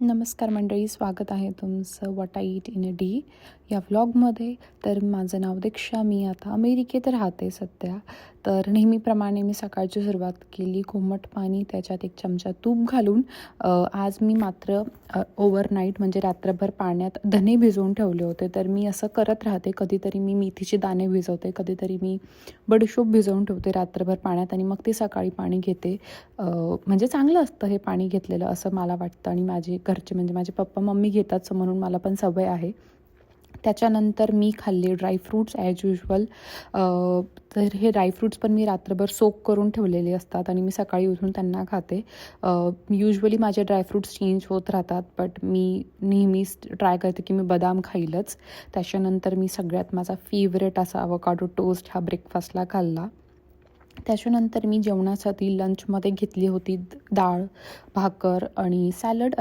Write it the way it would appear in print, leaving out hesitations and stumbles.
नमस्कार मंडळी, स्वागत आहे तुमचं what I eat in a day या व्लॉगमध्ये. तर माझं नाव दीक्षा, मी आता अमेरिकेत राहते सध्या. तर नेहमीप्रमाणे मी सकाळची सुरुवात केली कोमट पाणी, त्याच्यात 1 चमचा तूप घालून. आज मी मात्र ओव्हरनाईट म्हणजे रात्रभर पाण्यात धने भिजवून ठेवले होते. तर मी असं करत राहते, कधीतरी मी मेथीचे दाणे भिजवते, कधीतरी मी बडीशोप भिजवून ठेवते रात्रभर पाण्यात आणि मग ते सकाळी पाणी घेते. म्हणजे चांगलं असतं हे पाणी घेतलेलं असं मला वाटतं आणि माझे घरचे म्हणजे माझे पप्पा मम्मी घेतात म्हणून मला पण सवय आहे. त्याच्यानंतर मी खाल्ले ड्रायफ्रूट्स ॲज युजल. तर हे ड्रायफ्रूट्स पण मी रात्रभर सोक करून ठेवलेले असतात आणि मी सकाळी उठून त्यांना खाते. युजली माझे ड्रायफ्रूट्स चेंज होत राहतात, बट मी नेहमीच ट्राय करते की मी बदाम खाईलच. त्याच्यानंतर मी सगळ्यात माझा फेवरेट असा अवोकाडो टोस्ट हा ब्रेकफास्टला खाल्ला. त्याच्यानंतर मी जेवणासाठी लंचमध्ये घेतली होती डाळ, भाकर आणि सॅलड